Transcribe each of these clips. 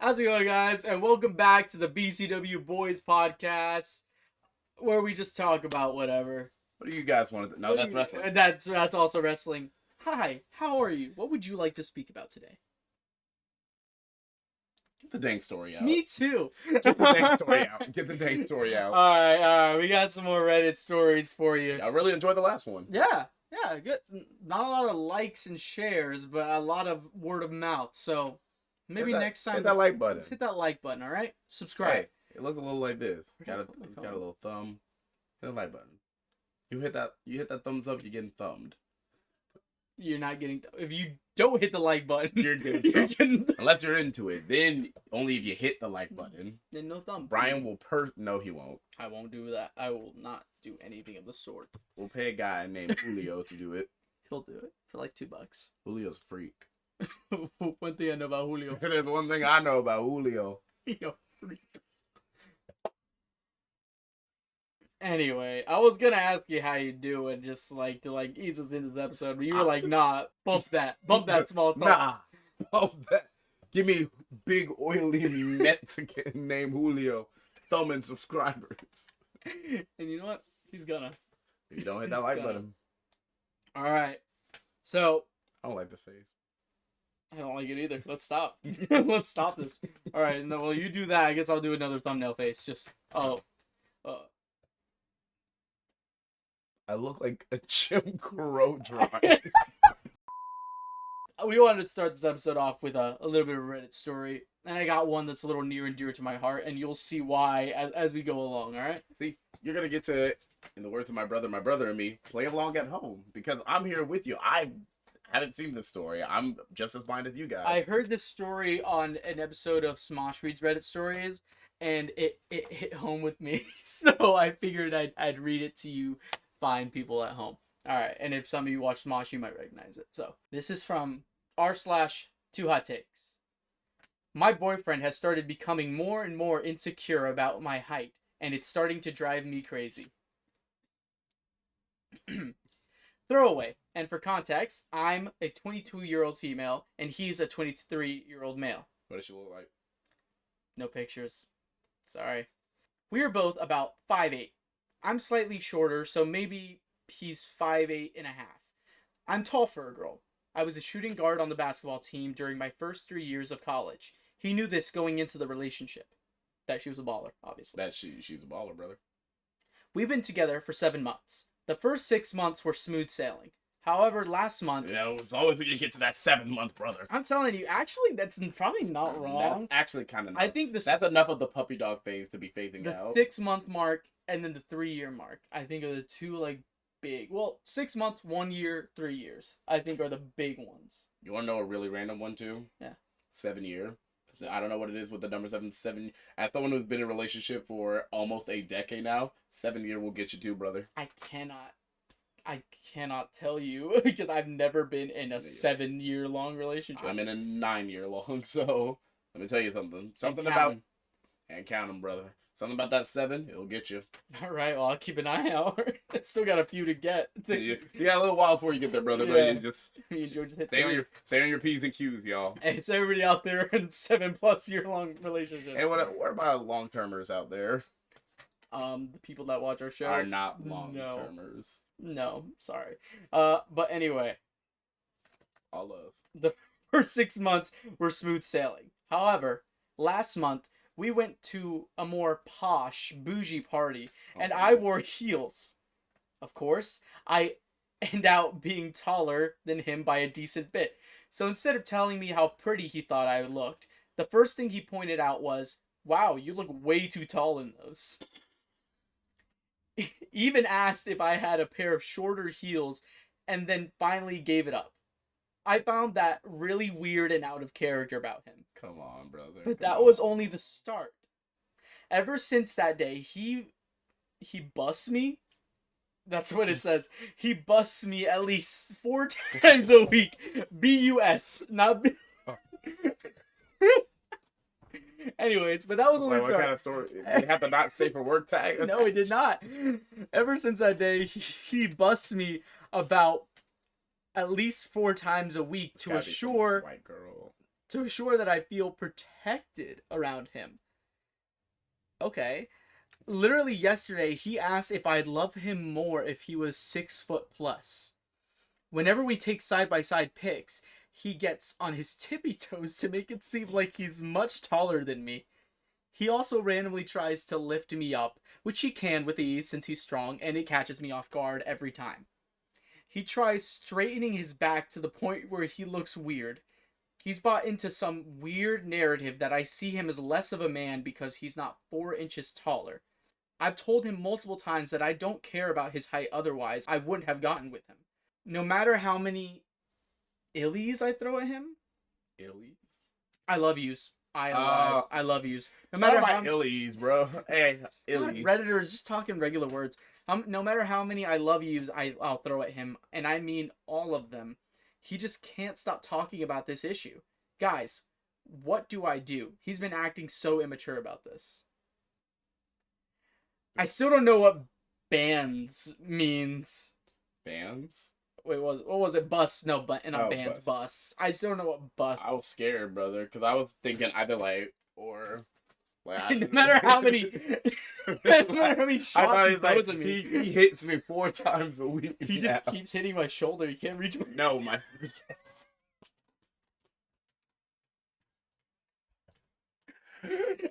How's it going, guys? And welcome back to the BCW Boys Podcast, where we just talk about whatever. What do you guys want to? No, that's wrestling. That's also wrestling. Hi, how are you? What would you like to speak about today? Get the dang story out. Me too. Get the dang story out. Get the dang story out. All right. We got some more Reddit stories for you. I really enjoyed the last one. Yeah, good. Not a lot of likes and shares, but a lot of word of mouth. So maybe next time hit that like button. Hit that like button. All right. Subscribe. Hey, it looks a little like this. Got a little thumb. Hit the like button. You hit that thumbs up, you're getting thumbed. You're not getting. If you don't hit the like button, you're getting unless you're into it. Then only if you hit the like button. Then no thumb. Brian will No, he won't. I won't do that. I will not do anything of the sort. We'll pay a guy named Julio to do it. He'll do it for like $2. Julio's a freak. One thing I know about Julio. There's one thing I know about Julio. Freak. Anyway, I was gonna ask you how you do and just to ease us into the episode, but you were like, nah, bump that small talk. Nah, bump that. Give me big oily Mexican named Julio thumbing subscribers. And you know what? He's gonna. If you don't hit that like button. All right. So. I don't like this face. I don't like it either. Let's stop. Let's stop this. All right. No, well, you do that. I guess I'll do another thumbnail face. Just I look like a Jim Crow drawing. We wanted to start this episode off with a little bit of a Reddit story, and I got one that's a little near and dear to my heart, and you'll see why as we go along, all right? See, you're going to get to it, in the words of my brother and me, play along at home, because I'm here with you. I haven't seen this story. I'm just as blind as you guys. I heard this story on an episode of Smosh Reads Reddit Stories, and it hit home with me, so I figured I'd read it to you fine people at home. All right, and if some of you watch Smosh, you might recognize it. So this is from r/2hottakes. My boyfriend has started becoming more and more insecure about my height, and it's starting to drive me crazy. Throwaway. And for context, I'm a 22-year-old female, and he's a 23-year-old male. What does she look like? No pictures. Sorry. We are both about 5'8". I'm slightly shorter, so maybe he's 5'8.5". I'm tall for a girl. I was a shooting guard on the basketball team during my first 3 years of college. He knew this going into the relationship. That she was a baller, obviously. That she's a baller, brother. We've been together for 7 months. The first 6 months were smooth sailing. However, last month... it's always when you get to that 7-month, brother. I'm telling you, actually, that's probably not wrong. That's actually kind of... I think that's enough of the puppy dog phase to be phasing out. The 6-month mark and then the 3-year mark, I think, are the two, big... Well, 6 months, 1 year, 3 years, I think, are the big ones. You want to know a really random one, too? Yeah. 7 year. I don't know what it is with the number 7. As someone who's been in a relationship for almost a decade now, 7 year will get you too, brother. I cannot tell you because I've never been in a 7-year long relationship. I'm in a 9-year long, so let me tell you something. Something about... And count them, brother. Something about that 7, it'll get you. All right, well, I'll keep an eye out. I still got a few to get. You got a little while before you get there, brother, but you just stay on your P's and Q's, y'all. Hey, it's everybody out there in 7+ year long relationship. Hey, what are my long-termers out there? The people that watch our show are not long-termers. No, sorry. But anyway. All love. The first 6 months were smooth sailing. However, last month, we went to a more posh, bougie party, and I wore heels. Of course, I end out being taller than him by a decent bit. So instead of telling me how pretty he thought I looked, the first thing he pointed out was, wow, you look way too tall in those. Even asked if I had a pair of shorter heels, and then finally gave it up. I found that really weird and out of character about him. Come on, brother. But that was only the start. Ever since that day, he busts me. That's what it says. He busts me at least 4 times a week. B-U-S, not B. Anyways, but that was only what kind of story? Did he have the not safe for work tag? No, he did not. Ever since that day, he busts me about at least 4 times a week to assure white girl. to ensure that I feel protected around him. Okay. Literally yesterday, he asked if I'd love him more if he was 6 foot plus. Whenever we take side by side pics, he gets on his tippy toes to make it seem like he's much taller than me. He also randomly tries to lift me up, which he can with ease since he's strong, and it catches me off guard every time. He tries straightening his back to the point where he looks weird. He's bought into some weird narrative that I see him as less of a man because he's not 4 inches taller. I've told him multiple times that I don't care about his height, otherwise I wouldn't have gotten with him. No matter how many illies I throw at him, Illies? I love yous. I love yous. No Shout matter out how my illies, bro. Hey, illy. Redditors just talking regular words. No matter how many I love yous I'll throw at him, and I mean all of them. He just can't stop talking about this issue. Guys, what do I do? He's been acting so immature about this. I still don't know what bands means. Bands? Wait, what was it? Bus? No, but not bands. Bus. Bus. I still don't know what bus. I was scared, brother, because I was thinking either like or like. No matter how many, no matter how many shots he throws at me, he hits me 4 times a week. he just keeps hitting my shoulder. He can't reach me. No, my.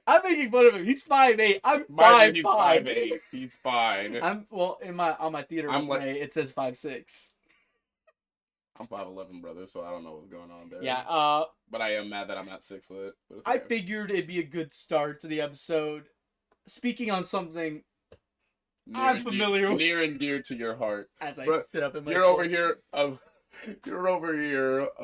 I'm making fun of him. He's 5'8". I'm Mind you, 5'5". He's 5'8". He's fine. I'm on my theater resume, it says 5'6". I'm 5'11", brother, so I don't know what's going on there. Yeah, but I am mad that I'm not 6 foot. I figured it'd be a good start to the episode. Speaking on something I'm familiar with. Near and dear to your heart. As I Bro, sit up in my You're over here, a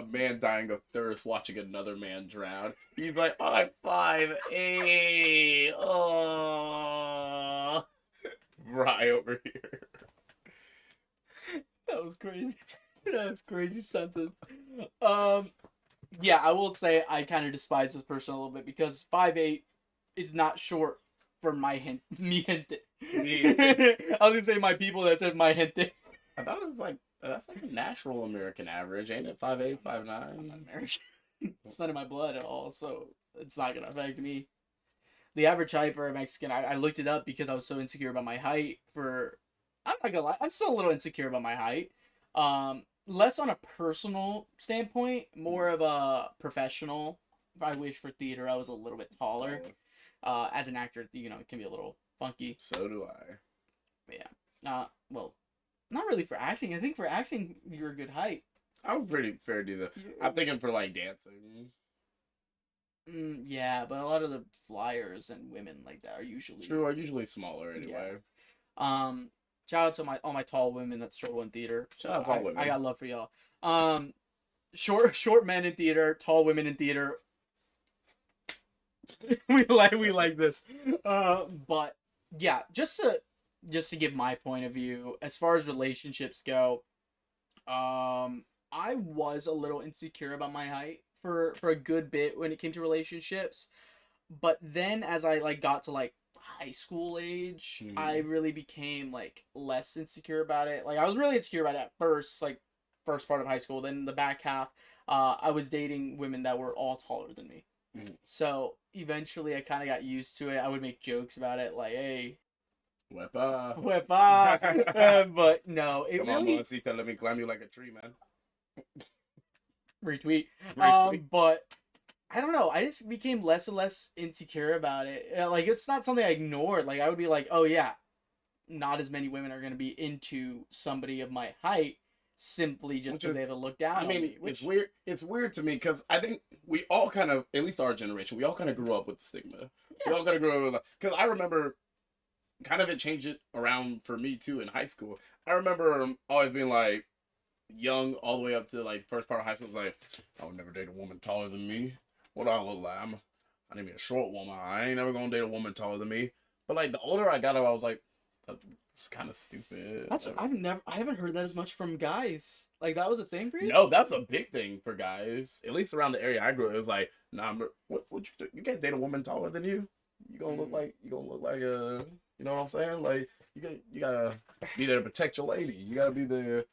man dying of thirst, watching another man drown. He's like, I'm 5'8". Oh, right over here. That was crazy. That was crazy sentence. Yeah, I will say I kind of despise this person a little bit because 5'8" is not short for mi gente. I was gonna say my people, that said my gente. I thought it was like, that's like a natural American average, ain't it? 5'8", 5'9". I'm not American. It's not in my blood at all, so it's not gonna affect me. The average height for a Mexican, I looked it up because I was so insecure about my height. I'm not gonna lie, I'm still a little insecure about my height. Less on a personal standpoint, more of a professional. I wish for theater I was a little bit taller. As an actor, it can be a little funky. So do I. But yeah. Well, not really for acting. I think for acting, you're a good height. I'm pretty fair to that. I'm thinking for like dancing. Yeah, but a lot of the flyers and women like that are usually true. Are usually smaller anyway. Yeah. Shout out to all my tall women that struggle in theater. Shout out tall women. I got love for y'all. Short men in theater, tall women in theater. we like this. But yeah, just to give my point of view as far as relationships go, I was a little insecure about my height for a good bit when it came to relationships, but then as I got to high school age, I really became less insecure about it. I was really insecure about it at first, first part of high school. Then the back half, I was dating women that were all taller than me. So eventually I kind of got used to it. I would make jokes about it, like, hey, Wepa. But no, it Come on, Moncita, let me climb you like a tree, man. Retweet. But I don't know. I just became less and less insecure about it. It's not something I ignored. I would be like, oh yeah, not as many women are going to be into somebody of my height simply just because they have to look down on me. It's weird. It's weird to me because I think we all kind of, at least our generation, we all kind of grew up with the stigma. Yeah. We all kind of grew up with, because I remember kind of it changed it around for me too in high school. I remember always being young all the way up to first part of high school. It was I would never date a woman taller than me. What do I look like? I need me a short woman. I ain't never gonna date a woman taller than me. But the older I got, I was that's kind of stupid. I haven't heard that as much from guys. That was a thing for you? No, that's a big thing for guys. At least around the area I grew up, it was nah, what you do? You can't date a woman taller than you. You gonna look like you know what I'm saying? You gotta be there to protect your lady. You gotta be the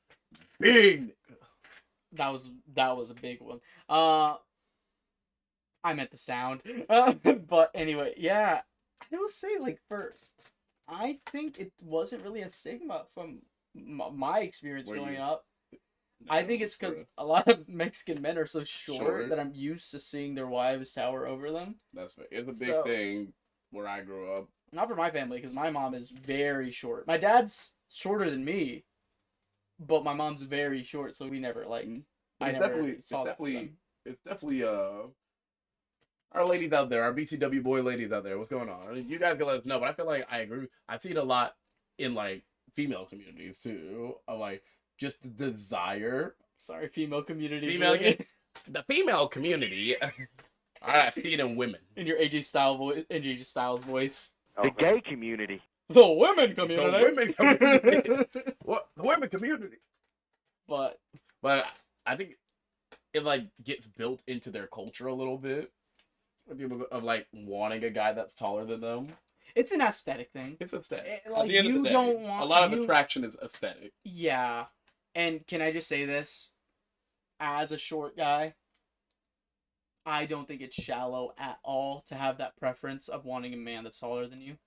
big. That was a big one. I meant the sound. But anyway, yeah, I will say like I think it wasn't really a stigma from my experience Were growing you? up. No, I think it's for because real. a lot of Mexican men are so short Short. that I'm used to seeing their wives tower over them. That's fair. It's a big So, thing where I grew up. not for my family, because my mom is very short. My dad's shorter than me, but my mom's very short, so we never like. But I it's never definitely, saw that for them. it's definitely our ladies out there, our BCW boy ladies out there. What's going on? I mean, you guys can let us know. But I feel like I agree. I see it a lot in like female communities too. Of like just the desire. Sorry, female community. The female community. I see it in women. In your AJ Styles voice. The gay community. The women community. The women community. What the women community? But I think it like gets built into their culture a little bit. People of like wanting a guy that's taller than them. it's an aesthetic thing. It's aesthetic. Like, At the end of you the day, don't want a lot of you- attraction is aesthetic. Yeah. And can I just say this? As a short guy, I don't think it's shallow at all to have that preference of wanting a man that's taller than you.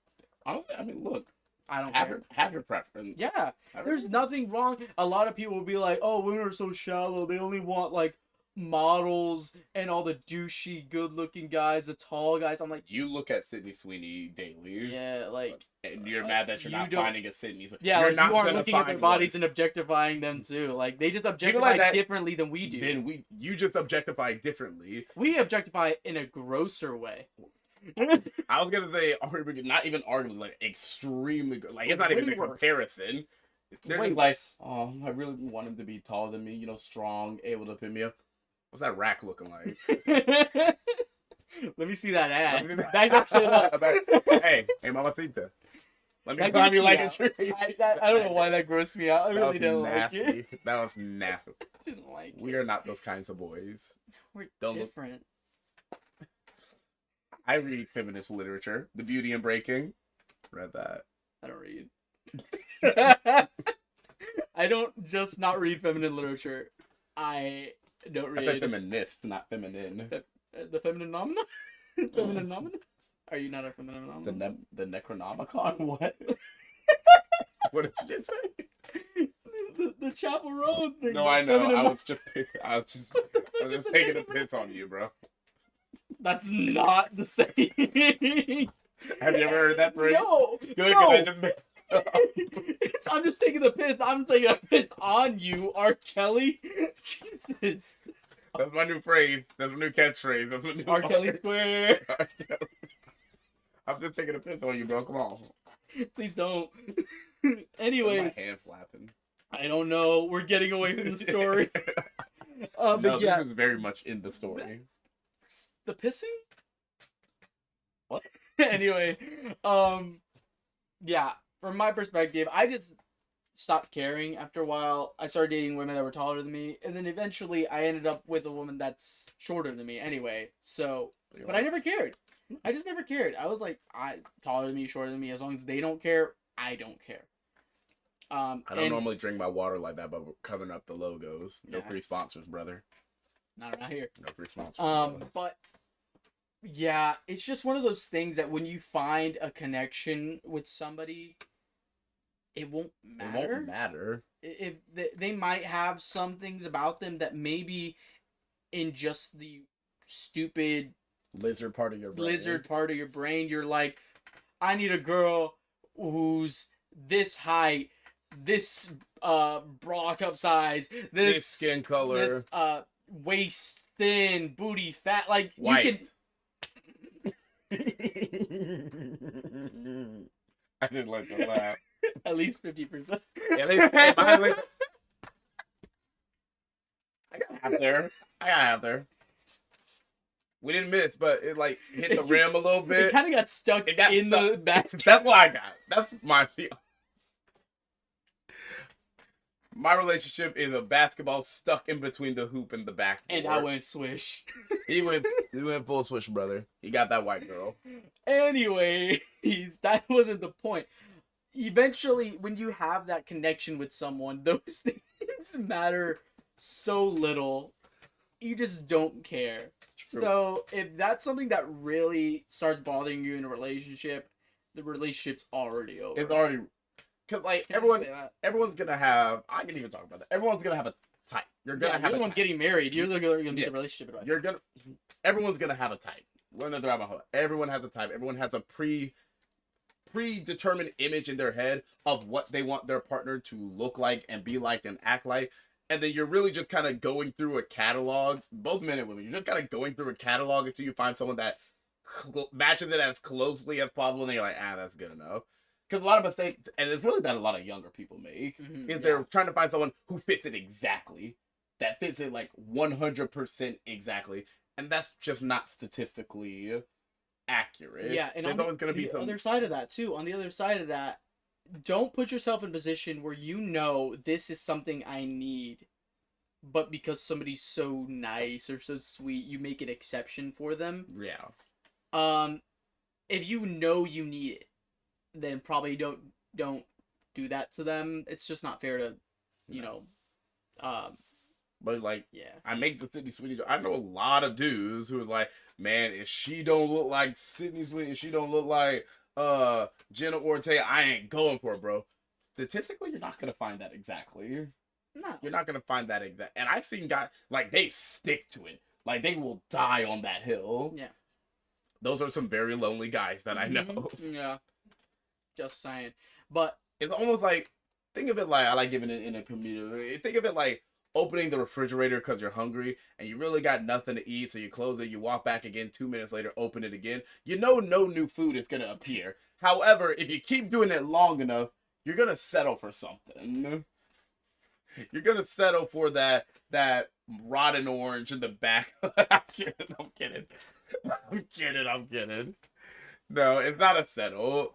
Honestly, I mean, look, I don't have care. have your preference. Yeah, Have there's your- nothing wrong. A lot of people will be like, "Oh, women are so shallow. They only want like models and all the douchey, good-looking guys, the tall guys." I'm like, You look at Sydney Sweeney daily, yeah, like, and you're mad that you're you not don't- finding a Sydney. yeah, you're like, not you aren't gonna looking at their find bodies one. and objectifying them too. Like, they just like objectify that- differently than we do. Then you just objectify differently. We objectify in a grosser way. I was gonna say, not even arguably, like extremely good. Like it's not even Way a worse. comparison. They're Way just like, worse. oh, I really want him to be taller than me. You know, strong, able to pick me up. What's that rack looking like? Let me see that ad. Let me- Back that shit up. hey, mamacita. Let me That climb grossed you me like a out. tree. I don't know why that grossed me out. I That really was didn't nasty. like it. That was nasty. Didn't like We it. are not those kinds of boys. We're don't look- different. I read feminist literature. The Beauty in Breaking. Read that. I don't read. I don't just not read feminine literature. I don't I said read feminist, not feminine. the feminine nominal. Feminine nominal. Are you not a feminine The nominal? the Necronomicon. What? What did you say? The Chapel Road thing. No, the I know. feminine I nom- was just taking a piss on you, bro. That's not the same. Have you ever heard that phrase? No. Good, no. 'cause I just made. I'm just taking the piss. I'm taking a piss on you, R. Kelly. Jesus. That's my new phrase. That's my new catchphrase. That's my new R. Kelly Square. R. Kelly. I'm just taking a piss on you, bro. Come on. Please don't. That's Anyway, my hand flapping. I don't know. We're getting away from the story. No, But yeah, this is very much in the story. the pissing. What? Anyway, yeah. From my perspective, I just stopped caring after a while. I started dating women that were taller than me, and then eventually I ended up with a woman that's shorter than me. Anyway, so but I never cared. I just never cared. I was like, taller than me, shorter than me. As long as they don't care, I don't care. I don't normally drink my water like that, but we're covering up the logos. No Yeah. free sponsors, brother. Not around here. No free sponsors. brother. But yeah, it's just one of those things that when you find a connection with somebody, it won't It matter. won't matter. If they might have some things about them that maybe in just the stupid Lizard part of your brain. lizard part of your brain, you're like, I need a girl who's this height, this bra cup size, This skin color. this waist thin, booty fat, like White. you can. I didn't like the laugh. At least 50%. Yeah, I got half there. We didn't miss, but it like hit the rim a little It bit. kind of got stuck It got in stuck. the basket. That's what I got. That's my feel. My relationship is a basketball stuck in between the hoop and the backboard. And I went swish. He went full switch, brother. He got that white girl. Anyways, that wasn't the point. Eventually, when you have that connection with someone, those things matter so little. You just don't care. So if that's something that really starts bothering you in a relationship, the relationship's already over. It's already because like Can I everyone, say that? everyone's gonna have. I can even talk about that. Everyone's gonna have a type. You're gonna Yeah, have you're a the one type. getting married. You're the girl gonna be Yeah. the relationship advisor. You're gonna. Everyone's gonna have a type. Learn to drive a hoe. Everyone has a type. Everyone has a predetermined image in their head of what they want their partner to look like and be like and act like. And then you're really just kind of going through a catalog, both men and women. You're just kind of going through a catalog until you find someone that matches it as closely as possible. And you're like, that's good enough. Because a lot of mistakes, and it's really that a lot of younger people make, is they're trying to find someone who fits it exactly, that fits it like 100% exactly. And that's just not statistically accurate. Yeah, and there's always going to be the some other side of that too. On the other side of that, don't put yourself in a position where you know this is something I need, but because somebody's so nice or so sweet, you make an exception for them. Yeah. If you know you need it, then probably don't do that to them. It's just not fair to, you know, But like, yeah. I make the Sydney Sweeney joke. I know a lot of dudes who is like, man, if she don't look like Sydney Sweeney, if she don't look like Jenna Ortega, I ain't going for it, bro. Statistically, you're not gonna find that exactly. No. You're not gonna find that exact. And I've seen guys like they stick to it. Like they will die on that hill. Yeah. Those are some very lonely guys that I know. Yeah. Just saying. But it's almost like, think of it like, I like giving it in a community. Think of it like opening the refrigerator because you're hungry and you really got nothing to eat, so you close it, you walk back again 2 minutes later, open it again. You know no new food is going to appear. However, if you keep doing it long enough, you're going to settle for something. You're going to settle for that rotten orange in the back. I'm kidding. No, it's not a settle.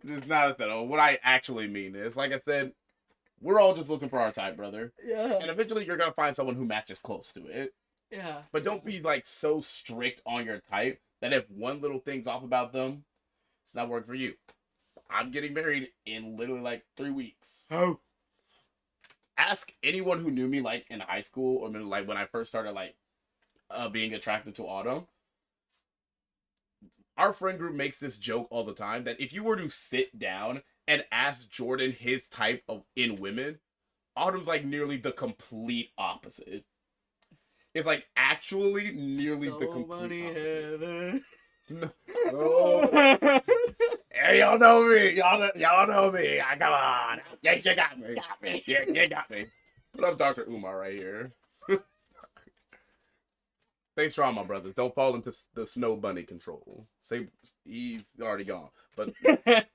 It's not a settle. What I actually mean is, like I said, we're all just looking for our type, brother. yeah. And eventually you're going to find someone who matches close to it. Yeah. But don't be like so strict on your type that if one little thing's off about them, it's not working for you. I'm getting married in literally like 3 weeks. Oh. Ask anyone who knew me like in high school or like when I first started like being attracted to Autumn. Our friend group makes this joke all the time that if you were to sit down and ask Jordan his type of in women, Autumn's like nearly the complete opposite. It's like actually nearly the complete opposite. No. Hey, y'all know me. Y'all know me. Come on. Yeah, you got me. Yeah, you got me. But I'm Dr. Umar right here. Stay strong, my brothers. Don't fall into the snow bunny control. He's already gone, but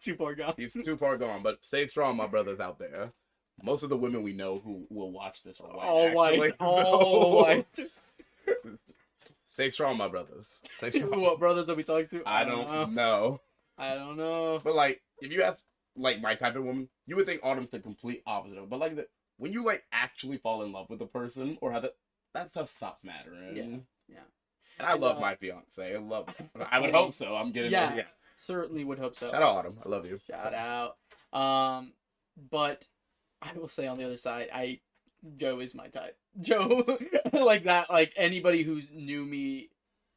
too far gone. He's too far gone. But stay strong, my brothers out there. Most of the women we know who will watch this are white. All white. Stay strong, my brothers. Stay strong. What brothers are we talking to? I don't know. I don't know. But like, if you ask like my type of woman, you would think Autumn's the complete opposite of. But like, when you like actually fall in love with a person or have that stuff stops mattering. Yeah. Yeah. And I love my fiance. I would hope so. I'm getting yeah. Certainly would hope so. Shout out Autumn. I love you. Shout out. But I will say on the other side, Joe is my type. Joe like that, like anybody who's knew me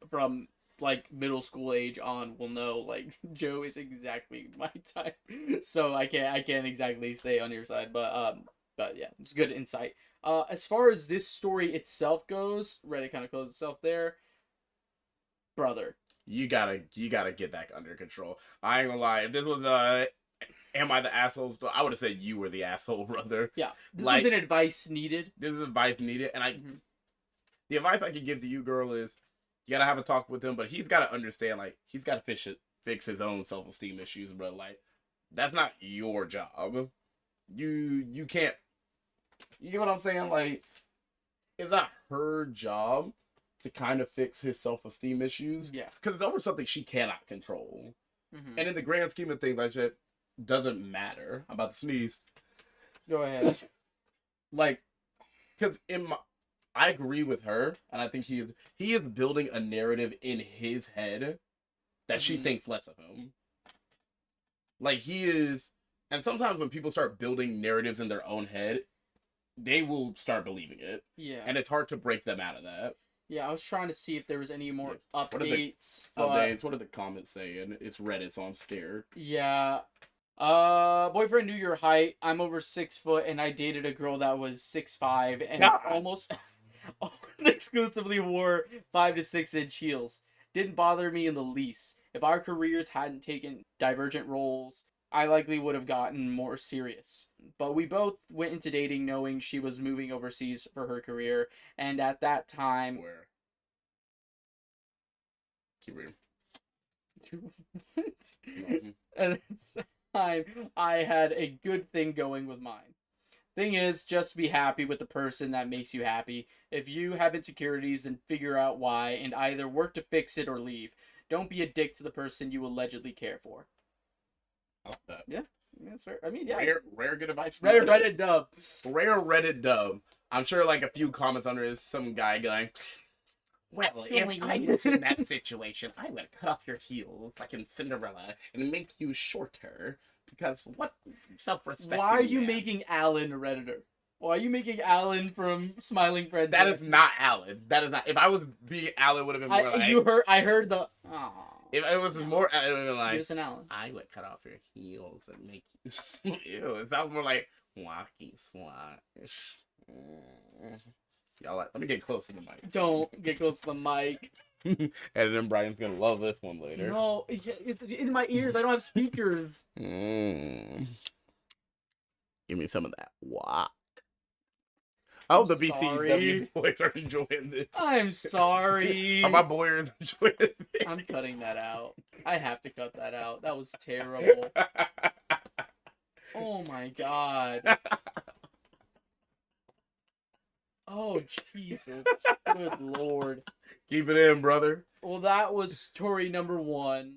from like middle school age on will know like Joe is exactly my type. So I can't exactly say on your side, but yeah, it's good insight. As far as this story itself goes, Reddit kind of closed itself there. Brother, you gotta get that under control. I ain't gonna lie. If this was am I the asshole? I would have said you were the asshole, brother. Yeah, this like, was an advice needed. This is advice needed, and the advice I can give to you, girl, is you gotta have a talk with him, but he's gotta understand, like, he's gotta fix his own self-esteem issues, bro. Like, that's not your job. You can't. You get what I'm saying? Like, it's not her job to kind of fix his self-esteem issues. Yeah. Because it's over something she cannot control. Mm-hmm. And in the grand scheme of things, like shit doesn't matter. I'm about to sneeze. Go ahead. Like, because I agree with her, and I think he is building a narrative in his head that she thinks less of him. Like, he is, and sometimes when people start building narratives in their own head, they will start believing it. Yeah. And it's hard to break them out of that. Yeah, I was trying to see if there was any more What are the updates, but updates? What are the comments saying? It's Reddit, so I'm scared. yeah. Boyfriend knew your height. I'm over 6 foot, and I dated a girl that was 6'5" and God. almost exclusively wore 5 to 6 inch heels. Didn't bother me in the least. If our careers hadn't taken divergent roles, I likely would have gotten more serious. But we both went into dating knowing she was moving overseas for her career, and at that time, Where? Keep reading. Mhm. at that time, I had a good thing going with mine. Thing is, just be happy with the person that makes you happy. If you have insecurities, then figure out why and either work to fix it or leave. Don't be a dick to the person you allegedly care for. I like that. Yeah, that's fair. I mean, yeah. Rare good advice. Rare Reddit dub. Rare Reddit dub. I'm sure like a few comments under is some guy going, well, if I was in that situation, I would cut off your heels like in Cinderella and make you shorter. Because what self-respect? Why are you making Alan a Redditor? Why are you making Alan from Smiling Friends? That is not Alan. That is not. If I was being Alan, would have been more like. I heard the. Aww. If it was more, it would have been Give like. us an Alan. I would cut off your heels and make you. Ew, it sounds more like walking slash. Y'all, let me get close to the mic. Don't get close to the mic. And then Brian's gonna love this one later. No, it's in my ears. I don't have speakers. Give me some of that. What? I hope the BCW boys are enjoying this. I'm sorry. Are my boys enjoying this? I'm cutting that out. I have to cut that out. That was terrible. Oh my god. Oh Jesus. Good lord. Keep it in, brother. Well, that was story number 1.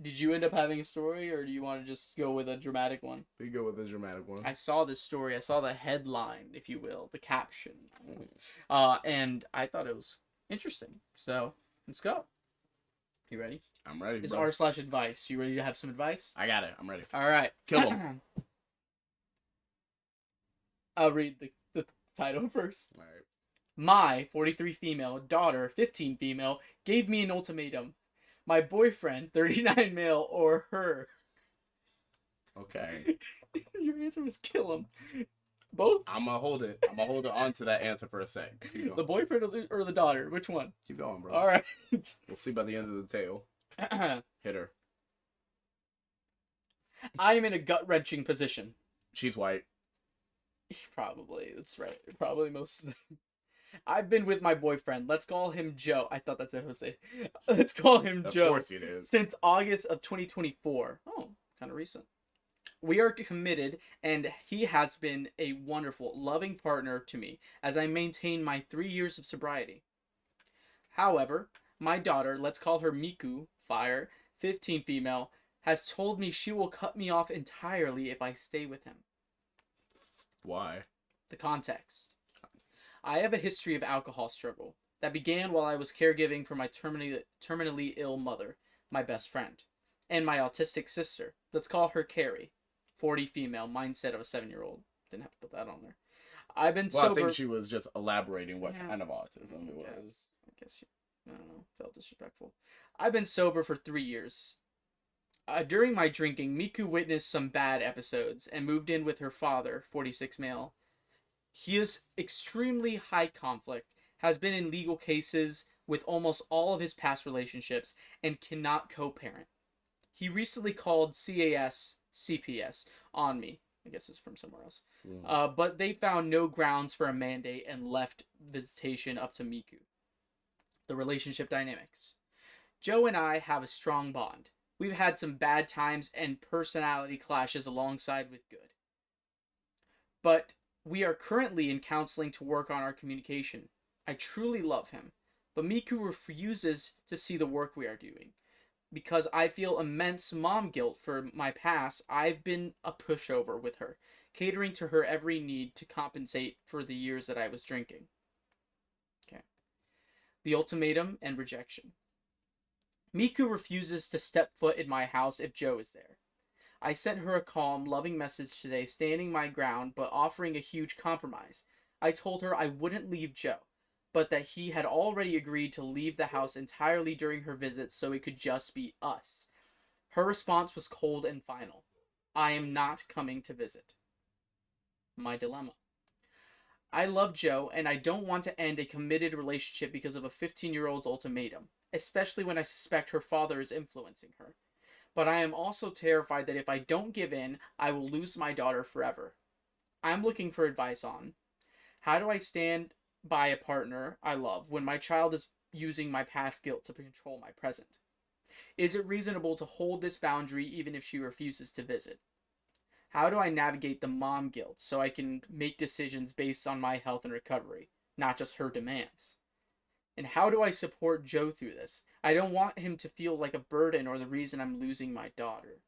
Did you end up having a story, or do you want to just go with a dramatic one? We go with the dramatic one. I saw this story. I saw the headline, if you will, the caption. And I thought it was interesting. So, let's go. You ready? I'm ready, It's bro. r/advice. You ready to have some advice? I got it. I'm ready. All right. Kill him. I'll read the title first. All right. My 43 female daughter, 15 female, gave me an ultimatum. My boyfriend, 39 male, or her. Okay. Your answer was kill him. Both? I'm gonna hold it. I'm gonna hold it on to that answer for a sec. The boyfriend or the daughter? Which one? Keep going, bro. All right. We'll see by the end of the tale. Hit her. I am in a gut-wrenching position. She's white. Probably. That's right. Probably most of them. I've been with my boyfriend. Let's call him Joe. I thought that's what Jose. Let's call him Joe. Of course it is. Since August of 2024. Oh, kind of recent. We are committed, and he has been a wonderful, loving partner to me as I maintain my 3 years of sobriety. However, my daughter, let's call her Miku, fire, 15 female, has told me she will cut me off entirely if I stay with him. Why? The context. I have a history of alcohol struggle that began while I was caregiving for my terminally ill mother, my best friend, and my autistic sister. Let's call her Carrie, 40 female, mindset of a 7-year-old. Didn't have to put that on there. I've been sober. I think she was just elaborating what kind of autism it was. I guess I don't know. Felt disrespectful. I've been sober for 3 years. During my drinking, Miku witnessed some bad episodes and moved in with her father, 46 male. He is extremely high conflict, has been in legal cases with almost all of his past relationships, and cannot co-parent. He recently called CPS on me. I guess it's from somewhere else. But they found no grounds for a mandate and left visitation up to Miku. The relationship dynamics. Joe and I have a strong bond. We've had some bad times and personality clashes alongside with good. But we are currently in counseling to work on our communication. I truly love him, but Miku refuses to see the work we are doing. Because I feel immense mom guilt for my past, I've been a pushover with her, catering to her every need to compensate for the years that I was drinking. Okay. The ultimatum and rejection. Miku refuses to step foot in my house if Joe is there. I sent her a calm, loving message today, standing my ground, but offering a huge compromise. I told her I wouldn't leave Joe, but that he had already agreed to leave the house entirely during her visits so it could just be us. Her response was cold and final. I am not coming to visit. My dilemma. I love Joe, and I don't want to end a committed relationship because of a 15-year-old's ultimatum, especially when I suspect her father is influencing her. But I am also terrified that if I don't give in, I will lose my daughter forever. I'm looking for advice on how do I stand by a partner I love when my child is using my past guilt to control my present? Is it reasonable to hold this boundary even if she refuses to visit? How do I navigate the mom guilt so I can make decisions based on my health and recovery, not just her demands? And how do I support Joe through this? I don't want him to feel like a burden or the reason I'm losing my daughter.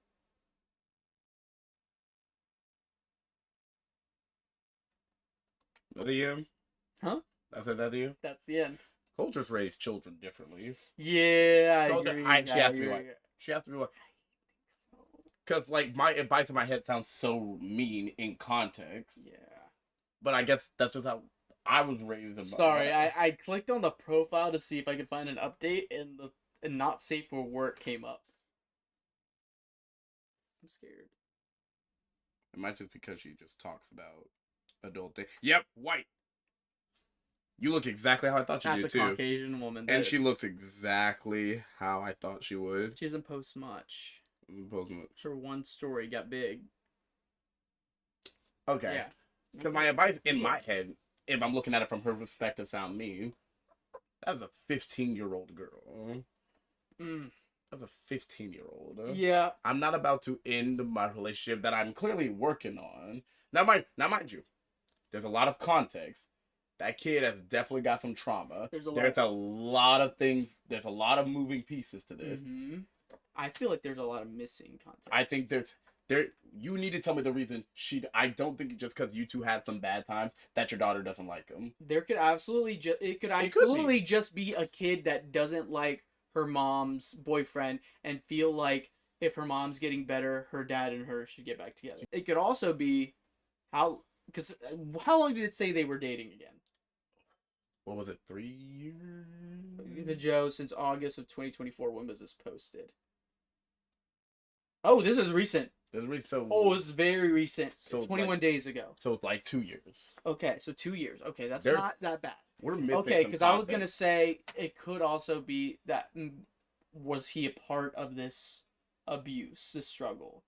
That the end? Huh? I said that to you? That's the end. Cultures raise children differently. Yeah, I Culture, agree. she has to be white. She has to be white. Because, like, my advice in my head sounds so mean in context. Yeah. But I guess that's just how I was raised. In Sorry, I clicked on the profile to see if I could find an update, and the not safe for work came up. I'm scared. It might just because she just talks about adult things. Yep, white. You look exactly how I thought you That's did, a too. Caucasian woman. And she looks exactly how I thought she would. She doesn't post much. Post much. Her one story got big. Okay. Yeah. Because my advice in my head, if I'm looking at it from her perspective, sound mean. That's a 15-year-old girl. That's a 15-year-old. Yeah. I'm not about to end my relationship that I'm clearly working on. Now, mind you, there's a lot of context. That kid has definitely got some trauma. There's a lot of things. There's a lot of moving pieces to this. Mm-hmm. I feel like there's a lot of missing context. I think you need to tell me the reason I don't think just because you two had some bad times that your daughter doesn't like him. There could absolutely just be a kid that doesn't like her mom's boyfriend and feel like if her mom's getting better, her dad and her should get back together. It could also be how long did it say they were dating again? What was it, 3 years? The Joe since August of 2024. When was this posted? Oh, this is recent. This is very recent. So 21 days ago. So like 2 years. Okay, so 2 years. Okay, that's not that bad. We're missing okay, because I was gonna say it could also be that was he a part of this abuse, this struggle?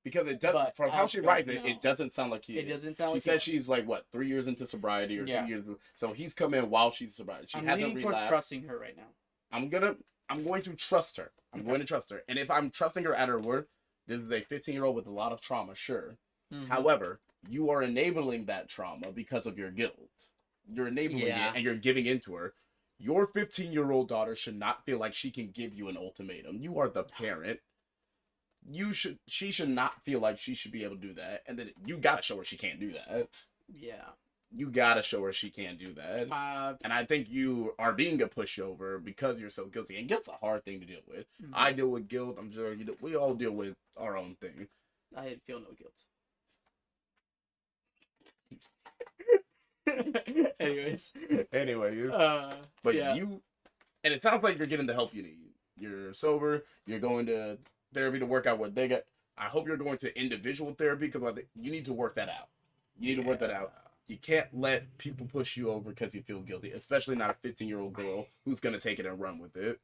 Because it does, from how she writes it, it doesn't sound like he is. It doesn't sound like she said she's like, what, 3 years into sobriety or 2 years. So he's come in while she's sobriety. She hasn't relapsed. I'm trusting her right now. I'm going to trust her. I'm going to trust her. And if I'm trusting her at her word, this is a 15-year-old with a lot of trauma, sure. Mm-hmm. However, you are enabling that trauma because of your guilt. You're enabling it and you're giving into her. Your 15-year-old daughter should not feel like she can give you an ultimatum. You are the parent. She should not feel like she should be able to do that. And then you gotta show her she can't do that. Yeah. You gotta show her she can't do that. And I think you are being a pushover because you're so guilty. And guilt's a hard thing to deal with. Mm-hmm. I deal with guilt. I'm sure we all deal with our own thing. I feel no guilt. Anyways. But you, and it sounds like you're getting the help you need. You're sober. You're going to therapy to work out what they got. I hope you're going to individual therapy because you need to work that out. You need to work that out. You can't let people push you over because you feel guilty, especially not a 15-year-old girl who's going to take it and run with it.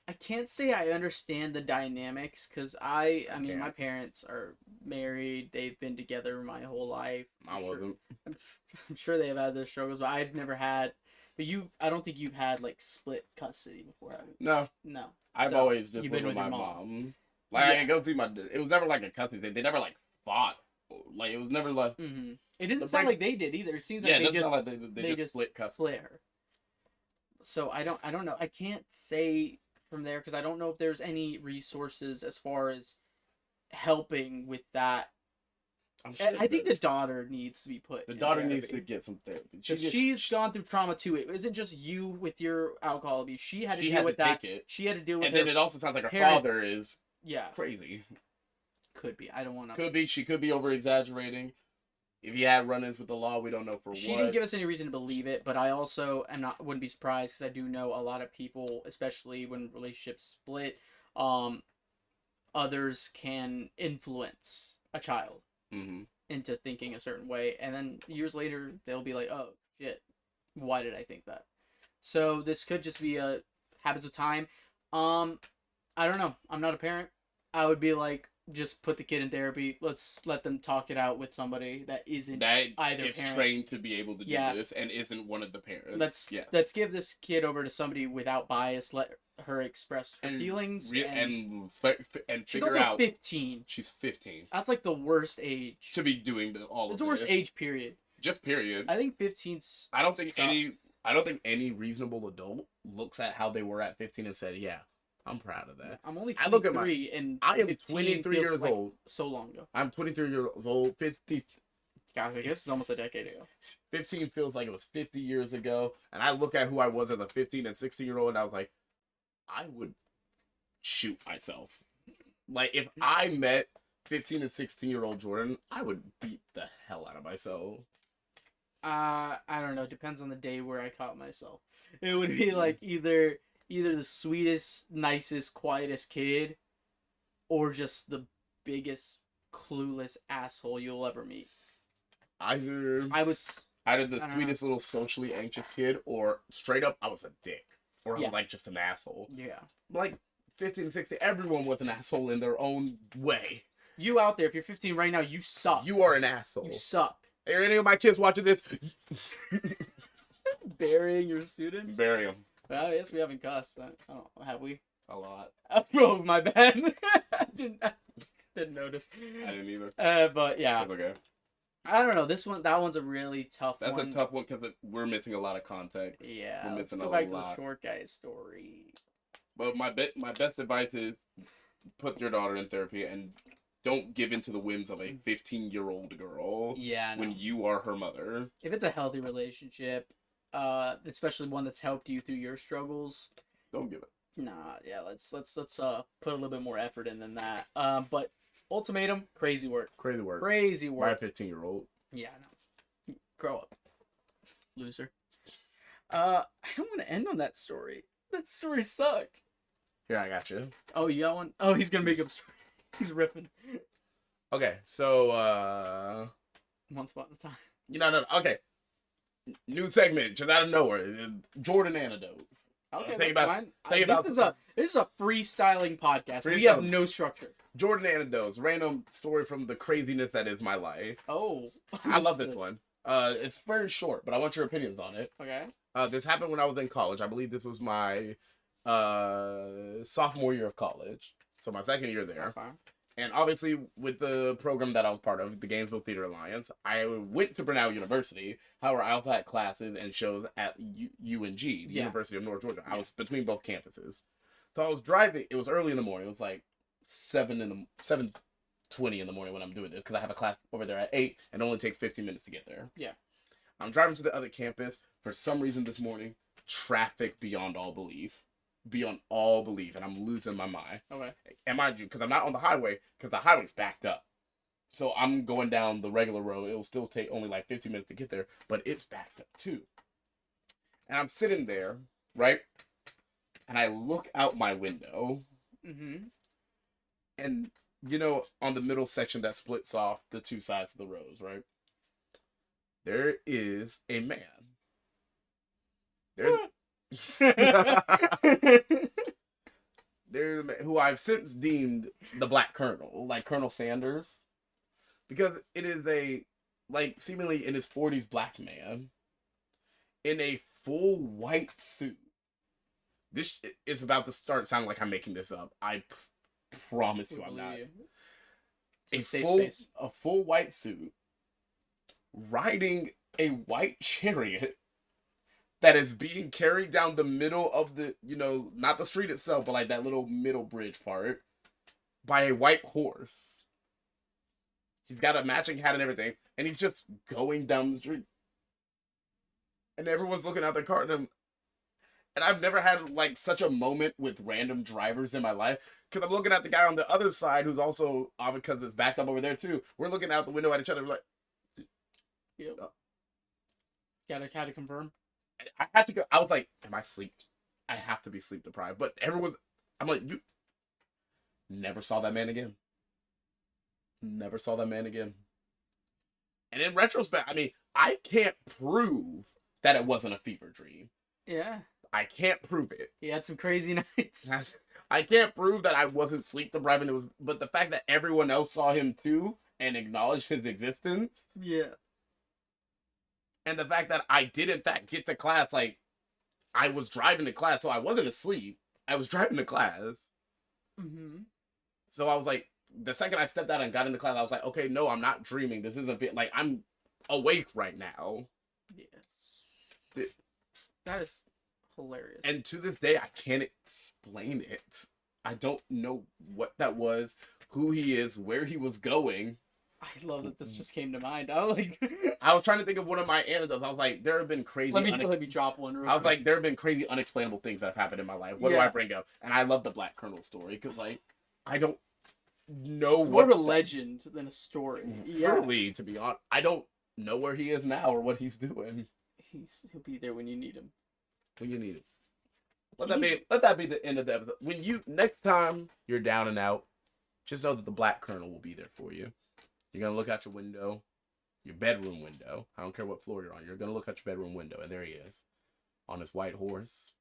I can't say I understand the dynamics because I mean, my parents are married. They've been together my whole life. I'm sure they have had their struggles, but I've never had. But I don't think you've had like split custody before, have you? No. I've always just lived with my mom. Like I can go see it was never like a custody thing. They never like fought. Like it was never like. Mm-hmm. It didn't sound like they did either. It seems like they just split custody. Split her. So I don't know. I can't say from there because I don't know if there's any resources as far as helping with that. I think the daughter needs to be put. The daughter needs to get some therapy. She's gone through trauma too. It isn't just you with your alcohol abuse. She had to deal with that. She had to deal with. And then it also sounds like her father is crazy. Could be. I don't want to. Could be. She could be over exaggerating. if he had run-ins with the law, we don't know for She what. didn't give us any reason to believe it, but I also wouldn't be surprised because I do know a lot of people, especially when relationships split, others can influence a child Mm-hmm. into thinking a certain way, and then years later they'll be like, "Oh shit, why did I think that?" So this could just be a habits of time. I don't know. I'm not a parent. I would be like, just put the kid in therapy. Let's let them talk it out with somebody that isn't That either is parent. trained to be able to do Yeah. this and isn't one of the parents. Let's Yes. give this kid over to somebody without bias. Let her express her and feelings and she's figure also out 15. she's 15 That's like the worst age. to be doing all It's of the worst this. age period. Just period. I think 15's. I don't think sucks. any reasonable adult looks at how they were at 15 and said, "Yeah, I'm proud of that." I'm only I look at 23, and I am 15 23 feels years like old. so long ago. I'm 23 years old. 50, God, I guess it's almost a decade ago. 15 feels like it was 50 years ago. And I look at who I was as a 15 and 16-year-old, and I was like, I would shoot myself. Like, if I met 15 and 16-year-old Jordan, I would beat the hell out of myself. I don't know. Depends on the day where I caught myself. It would be like either the sweetest, nicest, quietest kid, or just the biggest clueless asshole you'll ever meet. Either I was the I don't sweetest little socially anxious kid, or straight up, I was a dick. Or I Yeah. was like just an asshole. yeah. Like 15, 16, everyone was an asshole in their own way. You out there, if you're 15 right now, you suck. You are an asshole. You suck. Are any of my kids watching this? Burying your students. Bury them. Well, I guess we haven't cussed. I don't. Have we? A lot. Oh, my bad. I didn't notice. I didn't either. But yeah. That's okay. I don't know. That one's a really tough That's one. a tough one because we're missing a lot of context. Yeah. We're Let's missing go a back to lot. the short guy's story. But my best advice is put your daughter in therapy and don't give in to the whims of a 15-year-old girl Yeah. No. when you are her mother. If it's a healthy relationship, especially one that's helped you through your struggles, Don't give it. nah. Yeah. Let's put a little bit more effort in than that. But ultimatum, crazy work. Crazy work. Crazy By work. a 15-year-old. Yeah. No. Grow up, loser. I don't want to end on that story. That story sucked. Here, I got you. Oh, you got one? Oh, he's gonna make up a story. He's ripping. Okay, so, Once upon a time. no. Okay. New segment, just out of nowhere. Jordan anecdotes. Okay, Tell you that's about- fine. tell you about This is a freestyling podcast. We have Freestyling. no structure. Jordan anecdotes. Random story from the craziness that is my life. Oh. I love this one. It's very short, but I want your opinions on it. Okay. This happened when I was in college. I believe this was my sophomore year of college. So my second year there. Fine. And obviously, with the program that I was part of, the Gainesville Theater Alliance, I went to Brunel University. However, I also had classes and shows at UNG, the Yeah. University of North Georgia. I was between both campuses. So I was driving. It was early in the morning. It was like 7:20 in the morning when I'm doing this because I have a class over there at 8 and it only takes 15 minutes to get there. Yeah. I'm driving to the other campus. For some reason this morning, traffic beyond all belief. Beyond all belief. And I'm losing my mind. Okay. And mind you, because I'm not on the highway, because the highway's backed up. So I'm going down the regular road. It'll still take only like 15 minutes to get there, but it's backed up too. And I'm sitting there, right? And I look out my window. Mm-hmm. And, you know, on the middle section that splits off the two sides of the roads, right? There is a man. There's there's a man who I've since deemed the Black Colonel, like Colonel Sanders. Because it is a, like, seemingly in his 40s black man in a full white suit. This is about to start sounding like I'm making this up. I promise you I'm not. It's a safe space. A full white suit riding a white chariot that is being carried down the middle of the, you know, not the street itself, but like that little middle bridge part by a white horse. He's got a matching hat and everything, and he's just going down the street. And everyone's looking out their car at him. And I've never had like such a moment with random drivers in my life. Because I'm looking at the guy on the other side who's also, because it's backed up over there too. We're looking out the window at each other. We're like, Yep. Gotta confirm. I had to go. I was like, am I sleep? I have to be sleep deprived. But everyone's. I'm like, you never saw that man again. Never saw that man again. And in retrospect, I mean, I can't prove that it wasn't a fever dream. Yeah. I can't prove it. He had some crazy nights. I can't prove that I wasn't sleep deprived, and it was, but the fact that everyone else saw him too and acknowledged his existence, Yeah. and the fact that I did in fact get to class, like I was driving to class, so I wasn't asleep. I was driving to class. Mm-hmm. So I was like, the second I stepped out and got into class, I was like, okay, no, I'm not dreaming. This isn't like I'm awake right now. Yes. That is hilarious. And to this day, I can't explain it. I don't know what that was, who he is, where he was going. I love that this just came to mind. I was like, I was trying to think of one of my anecdotes. I was like, there have been crazy. let me drop one. I was like, there have been crazy, unexplainable things that have happened in my life. What do I bring up? And I love the Black Colonel story because, like, I don't know it's more of a legend than a story. Really, to be honest, I don't know where he is now or what he's doing. He'll be there when you need him. When you need it. Let that be the end of the episode. When you next time you're down and out, just know that the Black Colonel will be there for you. You're gonna look out your window, your bedroom window. I don't care what floor you're on. You're gonna look out your bedroom window, and there he is, on his white horse,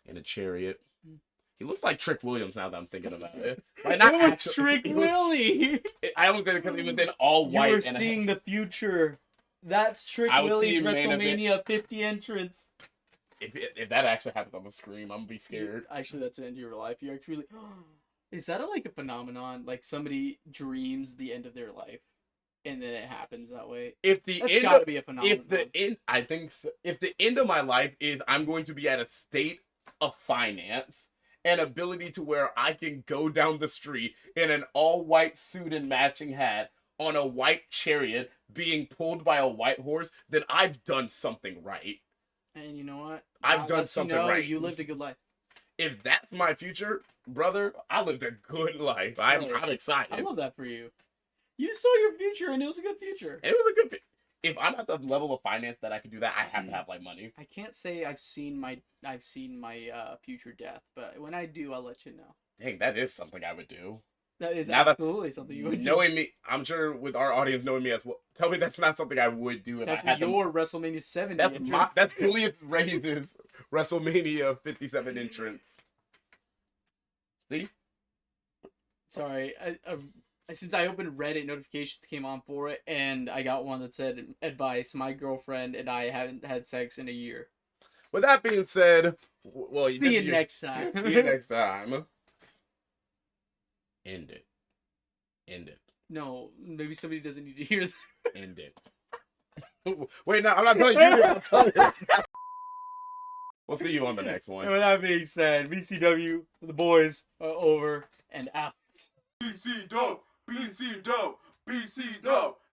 in a chariot. He looked like Trick Williams now that I'm thinking about it. Like, not actually, Trick Willie. I only said it because he was in all white. You were seeing the future. That's Trick Willie's WrestleMania 50 entrance. If that actually happens, I'm gonna scream. I'm gonna be scared. Actually, that's the end of your life. You actually. Is that like a phenomenon? Like somebody dreams the end of their life, and then it happens that way. That's gotta be a phenomenon. I think so. If the end of my life is I'm going to be at a state of finance and ability to where I can go down the street in an all-white suit and matching hat on a white chariot being pulled by a white horse, then I've done something right. And you know what? I've done something right. You lived a good life. If that's my future, brother, I lived a good life. I'm excited. I love that for you. You saw your future, and it was a good future. It was a good. If I'm at the level of finance that I can do that, I have to have like money. I can't say I've seen my future death, but when I do, I'll let you know. Dang, that is something I would do. That is absolutely something you would do. Knowing me, I'm sure with our audience knowing me as well, tell me that's not something I would do. That's your WrestleMania 70 entrance. That's Julius Reyes' WrestleMania 57 entrance. See? Sorry, since I opened Reddit, notifications came on for it, and I got one that said, advice, my girlfriend and I haven't had sex in a year. With that being said, well, see you next time. See you next time. End it. End it. No, maybe somebody doesn't need to hear that. End it. Wait, no, I'm not telling you. I'm telling you. We'll see you on the next one. And with that being said, BCW, the boys are over and out. BC dope, BC dope, BC dope.